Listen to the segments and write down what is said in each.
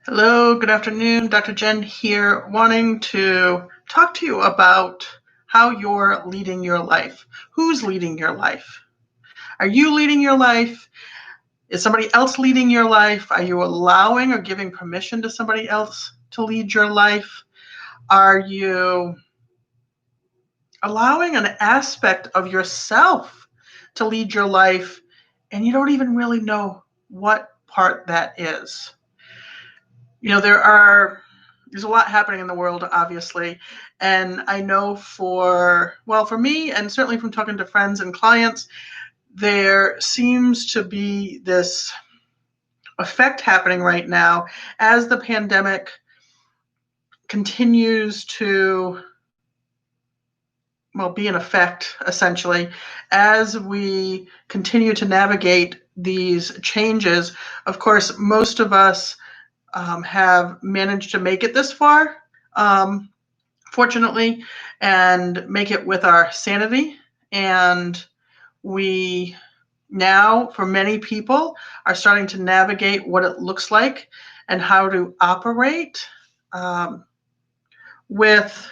Hello, good afternoon. Dr. Jenn here, wanting to talk to you about how you're leading your life. Who's leading your life? Are you leading your life? Is somebody else leading your life? Are you allowing or giving permission to somebody else to lead your life? Are you allowing an aspect of yourself to lead your life and you don't even really know what part that is? There's a lot happening in the world, obviously. And I know for me, and certainly from talking to friends and clients, there seems to be this effect happening right now as the pandemic continues to, be in effect, essentially, as we continue to navigate these changes. Of course, most of us have managed to make it this far. Fortunately, and make it with our sanity. And we now, for many people, are starting to navigate what it looks like and how to operate with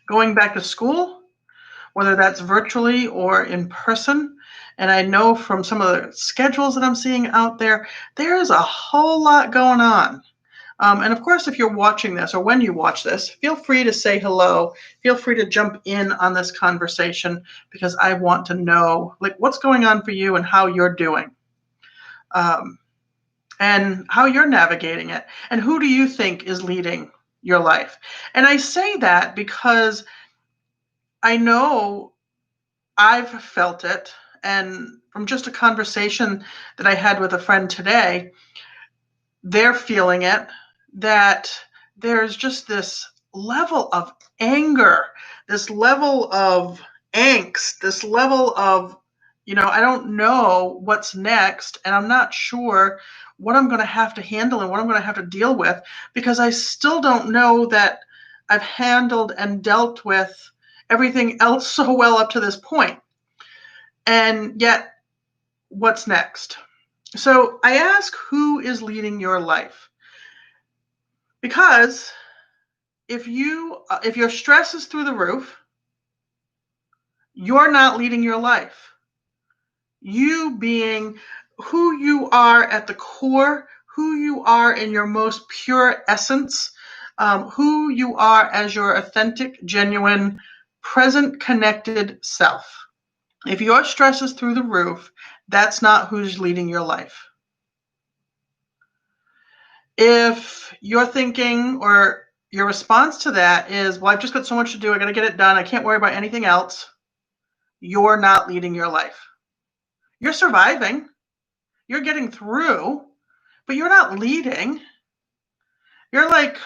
going back to school, whether that's virtually or in person. And I know from some of the schedules that I'm seeing out there, there's a whole lot going on. And of course, if you're watching this or when you watch this, feel free to say hello. Feel free to jump in on this conversation because I want to know what's going on for you and how you're doing, and how you're navigating it. And who do you think is leading your life? And I say that because I know I've felt it. And from just a conversation that I had with a friend today, they're feeling it, that there's just this level of anger, this level of angst, this level of, I don't know what's next, and I'm not sure what I'm going to have to handle and what I'm going to have to deal with, because I still don't know that I've handled and dealt with everything else so well up to this point. And yet, what's next? So I ask, who is leading your life? Because if your stress is through the roof, you're not leading your life. You being who you are at the core, who you are in your most pure essence, who you are as your authentic, genuine, present, connected self. If your stress is through the roof, that's not who's leading your life. If you're thinking, or your response to that is, well, I've just got so much to do, I got to get it done, I can't worry about anything else, you're not leading your life. You're surviving, you're getting through, but you're not leading. You're like,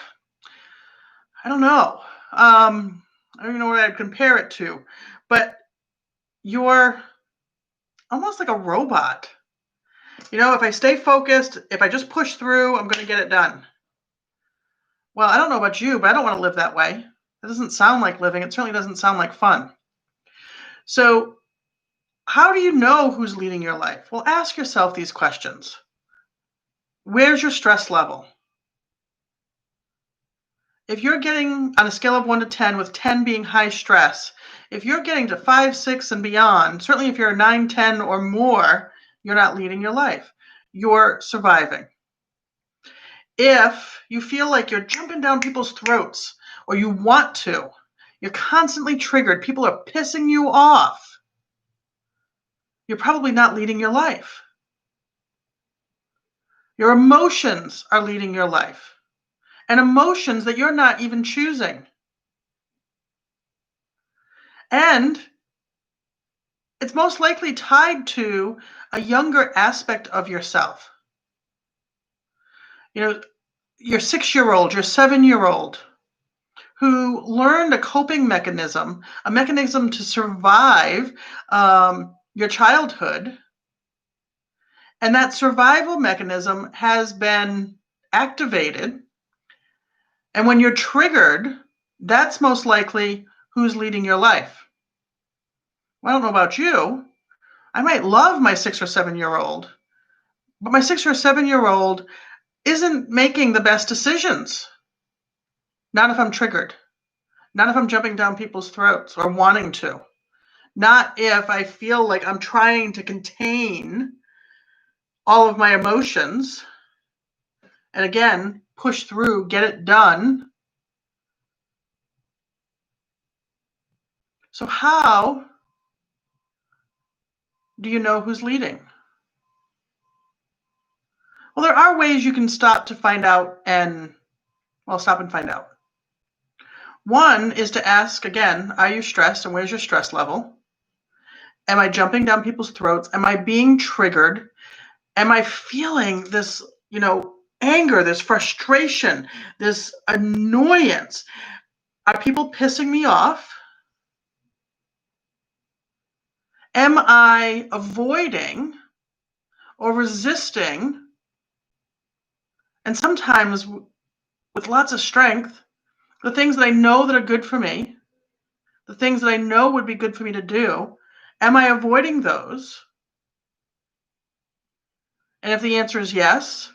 I don't know. I don't even know what I'd compare it to, but you're almost like a robot. If I stay focused, if I just push through, I'm going to get it done. Well, I don't know about you, but I don't want to live that way. It doesn't sound like living. It certainly doesn't sound like fun. So how do you know who's leading your life? Well, ask yourself these questions. Where's your stress level? If you're getting on a scale of 1 to 10, with 10 being high stress, if you're getting to 5, 6, and beyond, certainly if you're a 9, 10, or more, you're not leading your life. You're surviving. If you feel like you're jumping down people's throats, or you want to, you're constantly triggered, people are pissing you off, you're probably not leading your life. Your emotions are leading your life, and emotions that you're not even choosing. And it's most likely tied to a younger aspect of yourself. Your 6-year-old, your 7-year-old, who learned a coping mechanism, a mechanism to survive your childhood. And that survival mechanism has been activated. And when you're triggered, that's most likely who's leading your life. Well, I don't know about you. I might love my 6 or 7-year-old, but my 6 or 7-year-old isn't making the best decisions. Not if I'm triggered. Not if I'm jumping down people's throats or wanting to. Not if I feel like I'm trying to contain all of my emotions and again, push through, get it done. So how do you know who's leading? Well, there are ways you can stop and find out. One is to ask again, are you stressed and where's your stress level? Am I jumping down people's throats? Am I being triggered? Am I feeling this, anger, this frustration, this annoyance? Are people pissing me off? Am I avoiding or resisting? And sometimes with lots of strength, the things that I know that are good for me, the things that I know would be good for me to do, am I avoiding those? And if the answer is yes,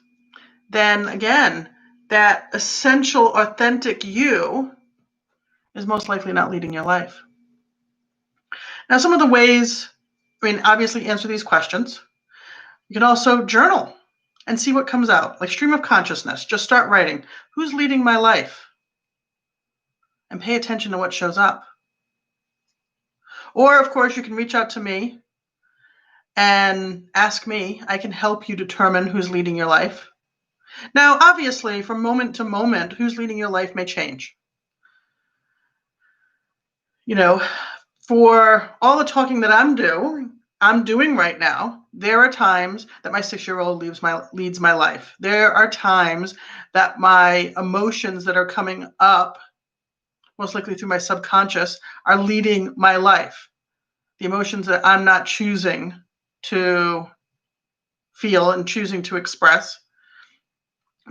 then again, that essential, authentic you is most likely not leading your life. Now, some of the ways, obviously answer these questions. You can also journal and see what comes out, like stream of consciousness. Just start writing, who's leading my life? And pay attention to what shows up. Or, of course, you can reach out to me and ask me. I can help you determine who's leading your life. Now, obviously, from moment to moment, who's leading your life may change. For all the talking that I'm doing right now, there are times that my 6-year-old leads my life. There are times that my emotions that are coming up, most likely through my subconscious, are leading my life. The emotions that I'm not choosing to feel and choosing to express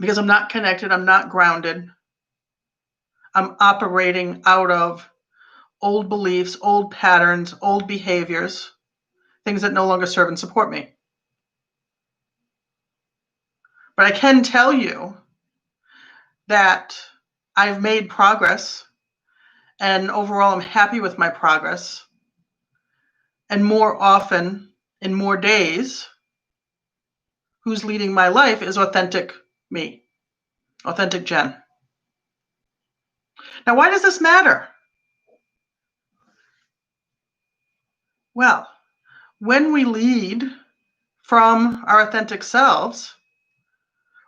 because I'm not connected, I'm not grounded. I'm operating out of old beliefs, old patterns, old behaviors, things that no longer serve and support me. But I can tell you that I've made progress, and overall I'm happy with my progress. And more often, in more days, who's leading my life is authentic me, authentic Jen. Now, why does this matter? Well, when we lead from our authentic selves,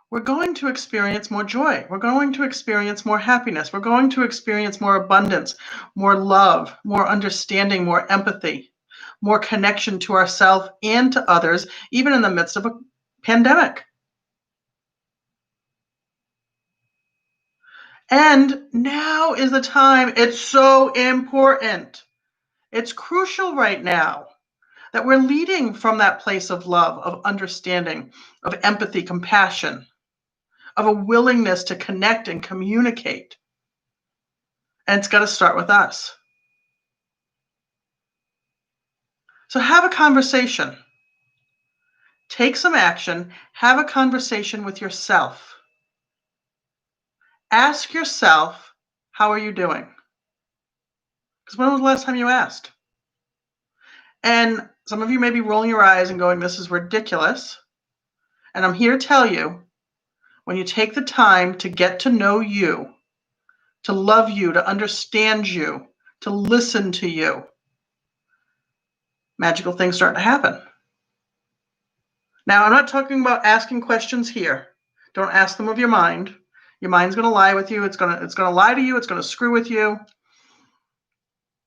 we're going to experience more joy. We're going to experience more happiness. We're going to experience more abundance, more love, more understanding, more empathy, more connection to ourselves and to others, even in the midst of a pandemic. And now is the time. It's so important. It's crucial right now that we're leading from that place of love, of understanding, of empathy, compassion, of a willingness to connect and communicate. And it's got to start with us. So have a conversation. Take some action. Have a conversation with yourself. Ask yourself, how are you doing? Because when was the last time you asked? And some of you may be rolling your eyes and going, this is ridiculous. And I'm here to tell you, when you take the time to get to know you, to love you, to understand you, to listen to you, magical things start to happen. Now, I'm not talking about asking questions here. Don't ask them of your mind. Your mind's going to lie with you. It's going to lie to you. It's going to screw with you.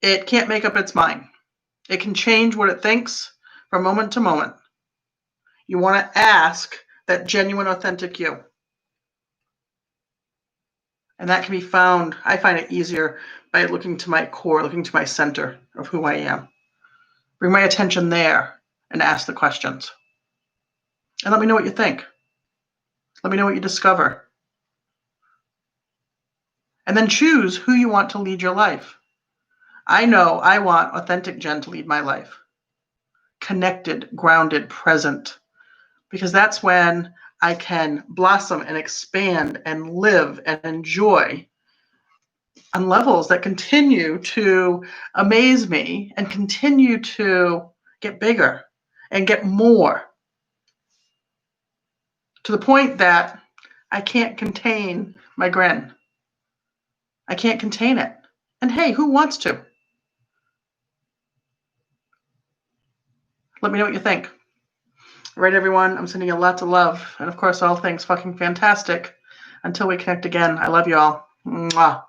It can't make up its mind. It can change what it thinks from moment to moment. You want to ask that genuine, authentic you. And that can be found, I find it easier by looking to my core, looking to my center of who I am. Bring my attention there and ask the questions. And let me know what you think. Let me know what you discover. And then choose who you want to lead your life. I know I want authentic Jen to lead my life. Connected, grounded, present. Because that's when I can blossom and expand and live and enjoy on levels that continue to amaze me and continue to get bigger and get more, to the point that I can't contain my grin. I can't contain it. And hey, who wants to? Let me know what you think. All right, everyone, I'm sending you lots of love. And of course, all things fucking fantastic. Until we connect again, I love you all. Mwah.